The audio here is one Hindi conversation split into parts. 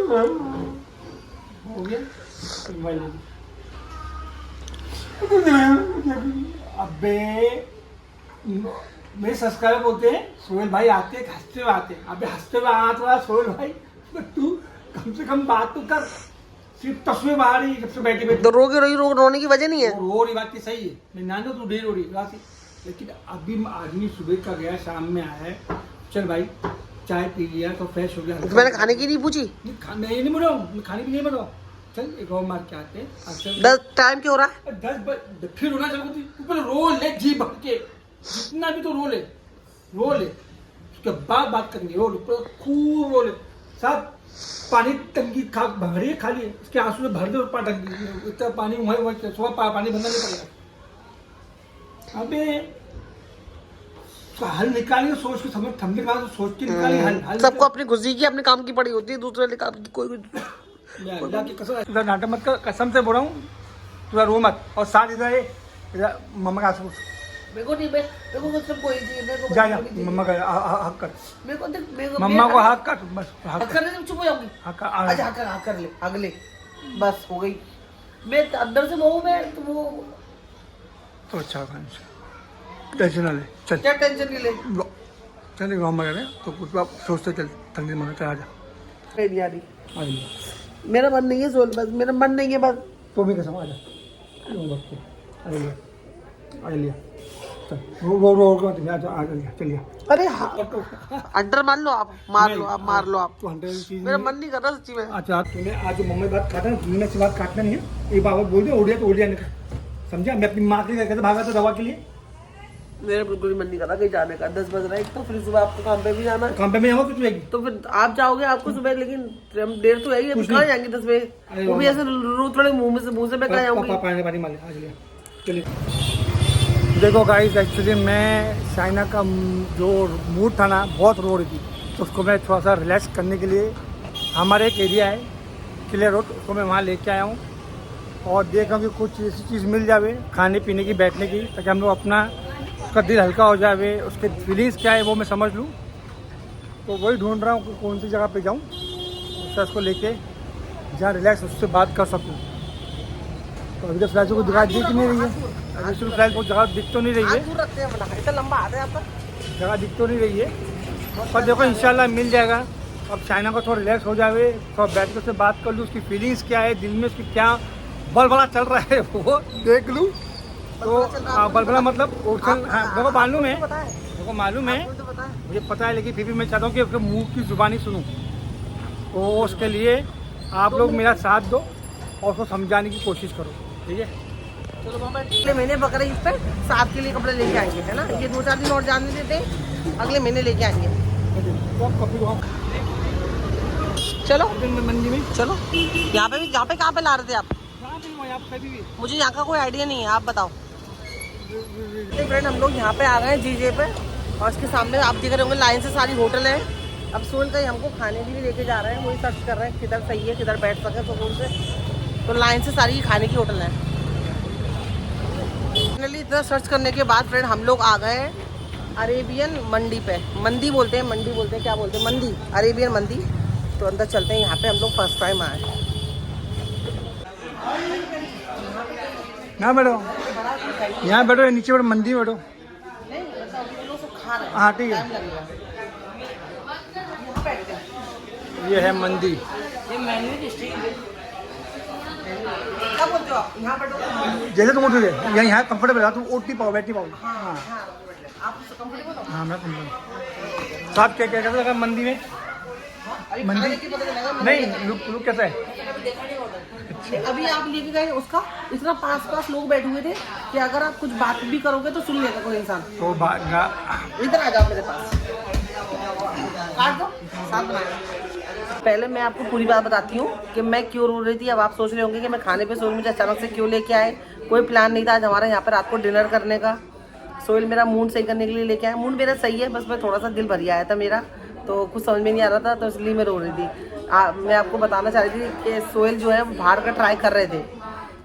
हो गया अबे मेरे सब्सक्राइबर बोलते हैं सोहेल भाई आते हैं हंसते हुए आते हैं। अबे हंसते हुए आ रहा सोहेल भाई तू कम से कम बात तो कर। सिर्फ तस्वीर बाहर ही जब से बैठे बैठे तो रोने की वजह नहीं है। रो रही बात सही है। मैं नानो तू ढेर रो रही रात। लेकिन अभी आदमी सुबह का गया शाम में आया है। चल भाई चाय पी लिया तो फ्रेश हो गया। तो मैंने खाने की नहीं पूछी। मैं नहीं बोल रहा हूँ, मैं खाने की नहीं बोल रहा हूँ। चल एक और मार के आते हैं। 10 टाइम क्यों हो रहा है? 10 फिर रोना चल ऊपर रो ले जी भर के जितना भी तो रो ले उसके बाद बात करेंगे। रो ले खूब रो ले सब पानी टंकी खा भरी खाली है इसके आंसू में भर दे टंकी इतना पानी वहीं सुबह पानी भरना नहीं पड़ेगा। अबे हल निकालिए सोच के समझ थमने का सोच के निकालिए हल। सबको अपनी खुशी की अपने काम की पड़ी होती है, दूसरे काम की कोई अल्लाह की कसम नाटक मत कर। कसम से बोल रहा हूँ तुझा रो मत। और साथ इधर मम्मा का मेरे को नहीं मेरे को मतलब कोई नहीं मेरे को जा मम्मा का हक कर। मेरे को मम्मा को हक कर बस। हक करने से चुप हो जाऊंगी। अच्छा हक कर ले अगले बस हो गई। मैं अंदर से वो मैं तो वो तो अच्छा टेंशन ना ले। चल क्या टेंशन नहीं ले। चल मम्मा कह रहे तो कुछ आप सोचते चल तंगी मना चल आ जा। मेरा मन नहीं है सोल बस मेरा मन नहीं है बस। तो भी कसम आ जा आ लिया चल रो चलिए। अरे अंडर मान लो आप मार लो आप मेरा मन नहीं कर रहा सच्ची में। अच्छा तूने आज मम्मी बात काटा तुमने से बात काटना नहीं है। एक बाबा बोल दिया उड़ दिया नहीं समझा। मैं अपनी माँ के लिए कहते भागा था दवा के लिए। मेरा बिल्कुल मन नहीं कर रहा कहीं जाने का। 10 बज रहा है तो फिर सुबह आपको काम पे भी जाना है। काम पे मैं जाऊँगा कुछ जाएगी तो फिर आप जाओगे आपको सुबह लेकिन हम देर तो है ही। कहाँ जाएंगे 10 बजे वो भी ऐसे रो थोड़े मुंह से मैं कहाँ जाऊँगी। पानी मार आज लिया चलिए। देखो गाइस एक्चुअली मैं शाइना का जो मूड था ना बहुत रो रही थी तो उसको मैं थोड़ा सा रिलैक्स करने के लिए हमारे एक एरिया है क्लियर रोड उसको मैं वहाँ लेके आया हूँ और देख रहा हूँ कि कुछ ऐसी चीज़ मिल जाए खाने पीने की बैठने की ताकि हम लोग अपना उसका दिल हल्का हो जाए उसके फीलिंग्स क्या है वो मैं समझ लूँ। तो वही ढूंढ रहा हूँ कि कौन सी जगह पे जाऊँ उससे उसको लेके जहाँ रिलैक्स उससे बात कर सकूँ। तो अभी तो फिलहाल को जगह दिख नहीं रही है। अभी फिलहाल को जगह दिख तो नहीं रही है। इतना लंबा आता है आपका जगह दिख तो नहीं रही है पर देखो इंशाल्लाह मिल जाएगा। अब चाइना को थोड़ा रिलैक्स हो जाए थोड़ा बैठ कर उससे बात कर लूँ उसकी फीलिंग्स क्या है दिल में उसकी क्या बलबला चल रहा है वो देख लूँ। तो बलबला मतलब देखो मालूम है मुझे पता है लेकिन फिर भी मैं चाहता हूँ कि उसके मुंह की जुबानी सुनूँ। तो उसके लिए आप लोग मेरा साथ दो और उसको समझाने की कोशिश करो ठीक है। चलो मामा अगले महीने बकरा ईद पे साहब के लिए कपड़े लेके आएंगे है ना। ये 2-4 दिन और जाने देते अगले महीने लेके आएंगे। चलो मंडी में चलो यहाँ पे कहाँ पे ला रहे थे आप? मुझे यहाँ का कोई आइडिया नहीं है आप बताओ। फ्रेंड हम लोग यहाँ पे आ गए हैं जीजे पे और उसके सामने आप देख रहे होंगे लाइन से सारी होटल है। अब सोल का ही हमको खाने के लिए लेके जा रहे हैं वही सर्च कर रहे हैं किधर सही है किधर बैठ सके सुकून से। तो लाइन से सारी खाने की होटल है। फाइनली इतना सर्च करने के बाद फ्रेंड हम लोग आ गए अरेबियन मंडी पे। मंडी बोलते हैं क्या बोलते हैं मंदी अरेबियन मंदी। तो अंदर चलते हैं। यहाँ पे हम लोग फर्स्ट टाइम आए। ना बैठो यहाँ बैठो नीचे बैठो मंदी में बैठो। हाँ ठीक है ये है मंदी। क्या बोलते हो आप? यहाँ बैठो जैसे तुम उठोगे यहाँ कंफर्टेबल है तुम ओटी पाओ बैठी पाओ। हाँ मैं साहब क्या क्या कैसा लगा मंदी में? मंदी नहीं लुक कैसा है? अभी आप लेके गए उसका इतना पास लोग बैठे हुए थे कि अगर आप कुछ बात भी करोगे तो सुन लेगा कोई इंसान। तो इधर आ जाओ मेरे पास काट दो साथ बनाए। पहले मैं आपको पूरी बात बताती हूँ कि मैं क्यों रो रही थी। अब आप सोच रहे होंगे कि मैं खाने पे सोल मुझे अचानक से क्यों लेके आए। कोई प्लान नहीं था आज हमारा यहाँ पर रात को डिनर करने का। सोहेल मेरा मूड सही करने के लिए लेके आया। मूड मेरा सही है बस मैं थोड़ा सा दिल भर आया था मेरा तो कुछ समझ में नहीं आ रहा था तो इसलिए मैं रो रही थी। मैं आपको बताना चाह रही थी कि सोहेल जो है बाहर का ट्राई कर रहे थे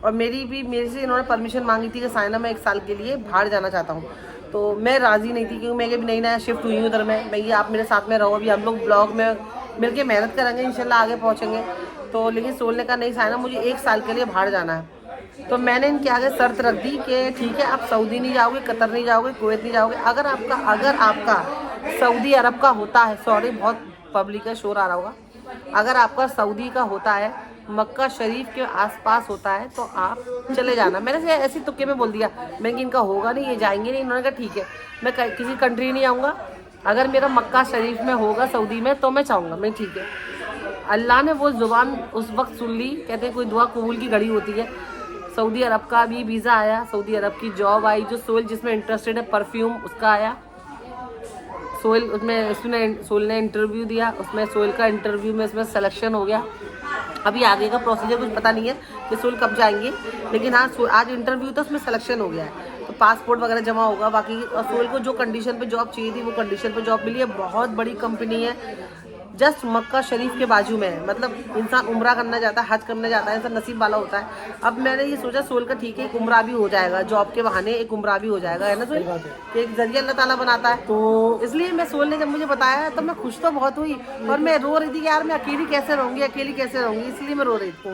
और मेरे से इन्होंने परमिशन मांगी थी कि साइना मैं 1 साल के लिए बाहर जाना चाहता हूँ। तो मैं राज़ी नहीं थी क्योंकि मैं भी नई नया शिफ्ट हुई हूँ उधर में। मैं ये आप मेरे साथ में रहो। अभी हम लोग ब्लॉग में मिलके मेहनत करेंगे, इंशाल्लाह आगे पहुँचेंगे। तो लेकिन सोल ने कहा नहीं साइना, मुझे 1 साल के लिए बाहर जाना है। तो मैंने इनके आगे शर्त रख दी कि ठीक है, आप सऊदी नहीं जाओगे, कतर नहीं जाओगे, कुवैत नहीं जाओगे। अगर आपका सऊदी अरब का होता है, सॉरी बहुत पब्लिक का शोर आ रहा होगा, अगर आपका सऊदी का होता है, मक्का शरीफ के आसपास होता है, तो आप चले जाना। मैंने से ऐसी तुक्के में बोल दिया, मैं कि इनका होगा नहीं, ये जाएंगे नहीं। इन्होंने कहा ठीक है, मैं किसी कंट्री नहीं आऊँगा, अगर मेरा मक्का शरीफ में होगा सऊदी में तो मैं चाहूँगा। मैं ठीक है। अल्लाह ने वो ज़ुबान उस वक्त सुन ली। कहते हैं कोई दुआ कबूल की घड़ी होती है। सऊदी अरब का भी वीज़ा आया, सऊदी अरब की जॉब आई। जो सोहेल जिसमें इंटरेस्टेड है परफ्यूम, उसका आया। सोहेल सोहेल ने इंटरव्यू दिया, उसमें सोहेल का इंटरव्यू में उसमें सिलेक्शन हो गया। अभी आगे का प्रोसीजर कुछ पता नहीं है कि सोहेल कब जाएंगे, लेकिन हाँ आज इंटरव्यू था, उसमें सिलेक्शन हो गया है। तो पासपोर्ट वगैरह जमा होगा। बाकी सोहेल को जो कंडीशन पे जॉब चाहिए थी वो कंडीशन पे जॉब मिली है। बहुत बड़ी कंपनी है, जस्ट मक्का शरीफ के बाजू में है। मतलब इंसान उम्रा करना जाता है, हज करने जाता है, इंसान नसीब वाला होता है। अब मैंने ये सोचा सोहेल का ठीक है, एक उम्रा भी हो जाएगा, जॉब के बहाने एक उम्रा भी हो जाएगा, है ना सोहेल? एक जरिया अल्लाह ताला बनाता है। तो इसलिए मैं सोहेल ने जब मुझे बताया तो मैं खुश तो बहुत हुई, और मैं रो रही थी कि यार मैं अकेली कैसे रहूँगी, इसलिए मैं रो रही थी।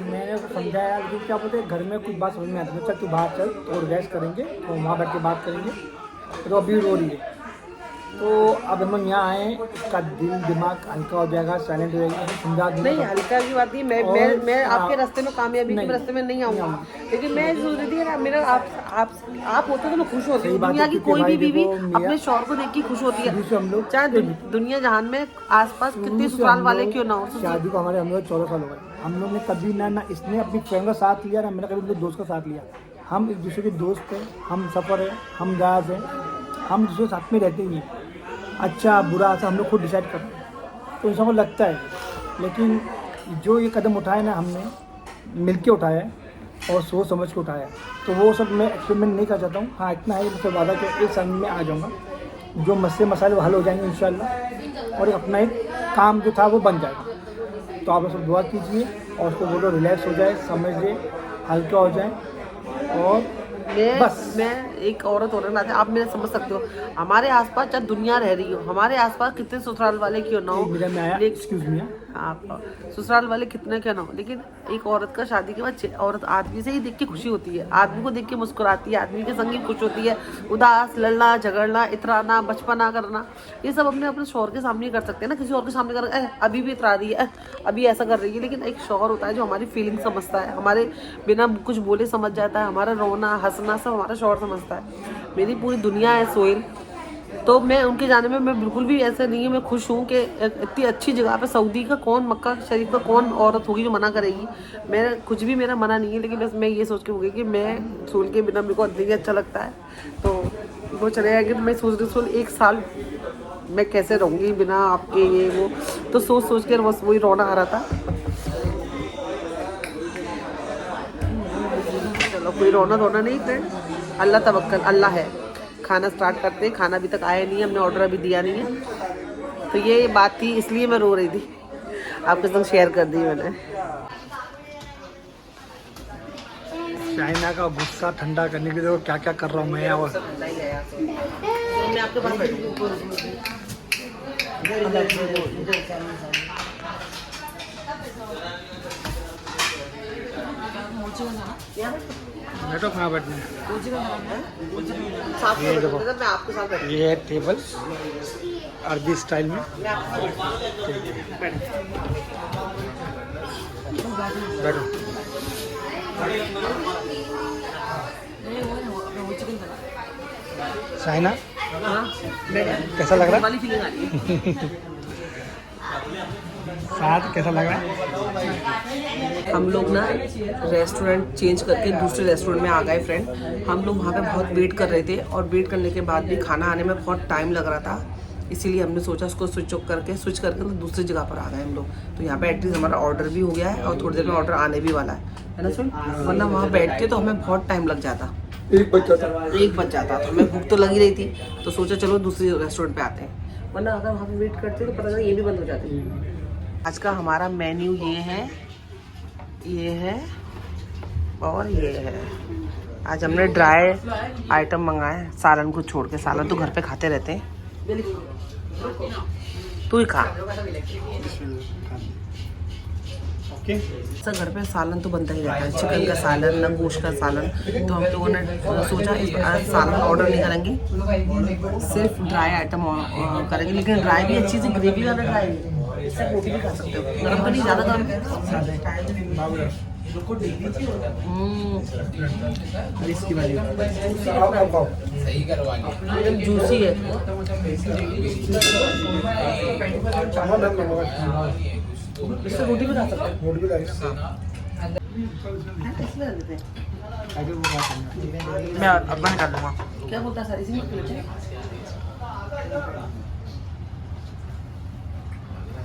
मैंने समझाया कि क्या बोलते घर में कुछ बात समझ में आती है, चल तू बाहर चल, तो रेस्ट करेंगे, तो वहाँ बैठ के बात करेंगे। तो अभी रो रही है। तो अब हम यहाँ आए, इसका दिल दिमाग हल्का हो जाएगा, साइलेंट हो जाएगा, समझा नहीं हल्का की बात नहीं। मैं आपके रास्ते में कामयाबी के रास्ते में नहीं आऊँगा, लेकिन मैं सोच रही थी मेरा आप होते तो मैं खुश होती हूँ। दुनिया की कोई भी बीवी अपने शौहर को देख के खुश होती है, हम लोग चाहे दुनिया जहान में आसपास कितने ससुराल वाले क्यों ना हो। शादी को हमारे हम लोग 14 साल हो गए। हम लोग ने कभी ना इसने अपनी फ्रेंड का साथ लिया, ना मैंने कभी अपने दोस्त का साथ लिया। हम एक दूसरे के दोस्त हैं, हम सफ़र है, हम राज हैं, हम दूसरे साथ में रहते ही हैं। अच्छा बुरा ऐसा हम लोग खुद डिसाइड करते हैं, तो इंसान को लगता है। लेकिन जो ये कदम उठाया ना हमने, मिल के उठाया है और सोच समझ के उठाया है, तो वो सब मैं एक्सपेरिमेंट नहीं कर चाहता हूँ। हाँ इतना है, मुझसे वादा कि 1 साल में आ जाऊँगा, जो मसले वो हल हो जाएंगे इंशाल्लाह, और अपना एक काम जो था वो बन जाएगा। तो आप सब दुआ कीजिए और उसको बोलो रिलैक्स हो जाए, समझ ले, हल्का हो जाए। और मैं एक औरत होने नाते आप मेरे समझ सकते हो, हमारे आसपास जब दुनिया रह रही हो, हमारे आसपास कितने ससुराल वाले क्यों ना हो, ससुराल वाले कितने क्यों ना हो, लेकिन एक औरत का शादी के बाद औरत आदमी से ही देख के खुशी होती है, आदमी को देख के मुस्कुराती है, आदमी के संग ही खुश होती है। उदास, लड़ना झगड़ना, इतराना, बचपना करना, ये सब अपने शौहर के सामने कर सकते हैं ना। किसी और के सामने कर अभी भी इतरा रही है, अभी ऐसा कर रही है, लेकिन एक शौहर होता है जो हमारी फीलिंग समझता है, हमारे बिना कुछ बोले समझ जाता है, हमारा रोना हंसना सब हमारा शौहर समझता है। मेरी पूरी दुनिया है सोहेल, तो मैं उनके जाने में मैं बिल्कुल भी ऐसा नहीं है। मैं खुश हूँ कि इतनी अच्छी जगह पे सऊदी का कौन, मक्का शरीफ का कौन औरत होगी जो मना करेगी। मैं कुछ भी मेरा मना नहीं है, लेकिन बस मैं ये सोच के हो गई कि मैं सोहेल के बिना मेरे को नहीं अच्छा लगता है, तो वो चले जाएंगे। तो मैं सोच रही सोहेल 1 साल मैं कैसे रहूँगी बिना आपके, ये वो, तो सोच के बस वही रोना आ रहा था। चलो कोई रोना नहीं फ्रेंड, अल्लाह तवक्कल, अल्लाह है। खाना स्टार्ट करते हैं, खाना अभी तक आया नहीं है, हमने ऑर्डर अभी दिया नहीं है। तो ये बात थी, इसलिए मैं रो रही थी, आपके संग शेयर कर दी मैंने। चाइना का गुस्सा ठंडा करने के लिए क्या क्या कर रहा हूँ मैं। और मैं आपके पास बैठो, कहाँ बैठना है? ये देखो, मैं आपके साथ बैठी, ये है टेबल अरबी स्टाइल में। बैठो। साइना कैसा लग रहा है? साथ कैसा लग रहा है? हम लोग ना रेस्टोरेंट चेंज करके दूसरे रेस्टोरेंट में आ गए फ्रेंड। हम लोग वहाँ पे बहुत वेट कर रहे थे, और वेट करने के बाद भी खाना आने में बहुत टाइम लग रहा था, इसीलिए हमने सोचा उसको स्विच करके तो दूसरी जगह पर आ गए हम लोग। तो यहाँ पे एटलीस्ट हमारा ऑर्डर भी हो गया है, और थोड़ी देर में ऑर्डर आने भी वाला है ना सुन, वरना वहाँ बैठते तो हमें बहुत टाइम लग जाता, 1 बज जाता। तो हमें भूख तो लगी रही थी, तो सोचा चलो दूसरे रेस्टोरेंट पे आते हैं, वरना अगर वहाँ पे वेट करते तो पता नहीं ये भी बंद हो जाती। आज का हमारा मेन्यू ये है और ये है। आज हमने ड्राई आइटम मंगाए, सालन को छोड़ के। सालन तो घर पे खाते रहते हैं। तू ही खा। ओके सर घर पे सालन तो बनता ही रहता है, चिकन का सालन, ना गोश्त का सालन। तो हम लोगों ने सोचा इस बार सालन ऑर्डर नहीं करेंगे, सिर्फ ड्राई आइटम करेंगे। लेकिन ड्राई भी अच्छी सी ग्रेवी वाला ड्राई है, इससे रोटी भी खा सकते हो। गरम तो नहीं, ज़्यादा गरम है। एकदम जूसी है। इससे रोटी भी खा सकते हैं। मैं अब बंद कर दूंगा। क्या बोलता है सर, इसी में प्लेट है?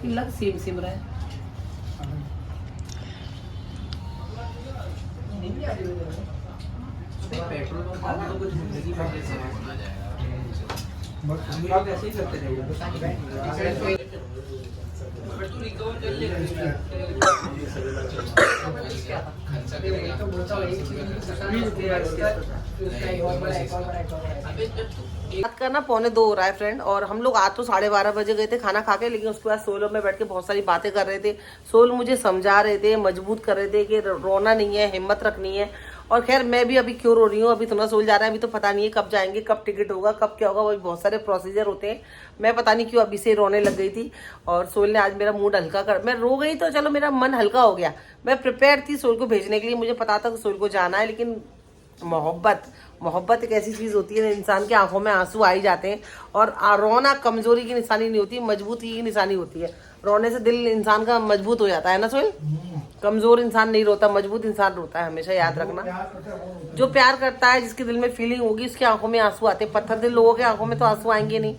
लग सेम सेम रहा है। रात का ना 1:45 हो रहा है फ्रेंड, और हम लोग आज तो 12:30 बजे गए थे खाना खा के। लेकिन उसके बाद सोलो में बैठ के बहुत सारी बातें कर रहे थे। सोल मुझे समझा रहे थे, मजबूत कर रहे थे कि रोना नहीं है, हिम्मत रखनी है। और खैर मैं भी अभी क्यों रो रही हूँ, अभी थोड़ा सोल जा रहा है, अभी तो पता नहीं है कब जाएंगे, कब टिकट होगा, कब क्या होगा, वही बहुत सारे प्रोसीजर होते हैं। मैं पता नहीं क्यों अभी से रोने लग गई थी। और सोल ने आज मेरा मूड हल्का कर, मैं रो गई तो चलो मेरा मन हल्का हो गया। मैं प्रिपेयर थी सोल को भेजने के लिए, मुझे पता था कि सोल को जाना है। लेकिन मोहब्बत एक ऐसी चीज़ होती है, इंसान की आंखों में आंसू आ ही जाते हैं। और रोना कमजोरी की निशानी नहीं होती, मजबूती की निशानी होती है। रोने से दिल इंसान का मजबूत हो जाता है ना सोहेल। कमजोर इंसान नहीं रोता, मजबूत इंसान रोता है, हमेशा याद रखना। जो प्यार करता है, जिसके दिल में फीलिंग होगी, उसकी आंखों में आंसू आते हैं। पत्थर दिल लोगों के आंखों में तो आंसू आएंगे नहीं।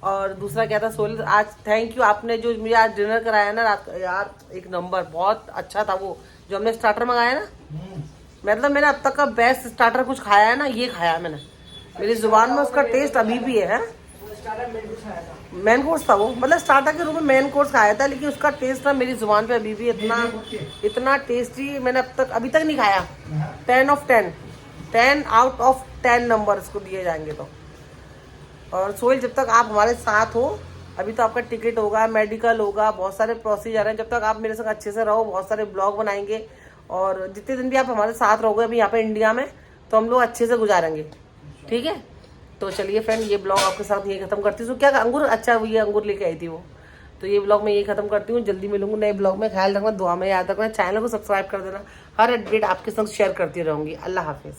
और दूसरा क्या था सोहेल, आज थैंक यू, आपने जो मुझे आज डिनर कराया ना रात, यार एक नंबर, बहुत अच्छा था। वो जो हमने स्टार्टर मंगाया ना, मतलब मैंने अब तक का बेस्ट स्टार्टर कुछ खाया है ना, ये खाया मैंने। मेरी जुबान में उसका टेस्ट अभी भी है। मेन कोर्स था वो, मतलब स्टार्टर के रूप में मेन कोर्स खाया था, लेकिन उसका टेस्ट ना मेरी जुबान पे अभी भी इतना टेस्टी मैंने अभी तक नहीं खाया। 10 आउट ऑफ 10 नंबर इसको दिए जाएंगे। तो और सोहेल, जब तक आप हमारे साथ हो, अभी तो आपका टिकट होगा, मेडिकल होगा, बहुत सारे प्रोसीजर हैं। जब तक आप मेरे साथ अच्छे से रहो, बहुत सारे ब्लॉग बनाएंगे। और जितने दिन भी आप हमारे साथ रहोगे अभी यहाँ पे इंडिया में, तो हम लोग अच्छे से गुजारेंगे, ठीक है। तो चलिए फ्रेंड, ये ब्लॉग आपके साथ ये खत्म करती हूँ। क्या अंगूर, अच्छा ये अंगूर लेके आई थी वो। तो ये ब्लॉग मैं ये खत्म करती हूँ। जल्दी मिलूंगी नए ब्लॉग में। ख्याल रखना, दुआ में याद रखना, चैनल को सब्सक्राइब कर देना। हर अपडेट आपके संग शेयर करती रहूंगी। अल्लाह हाफिज।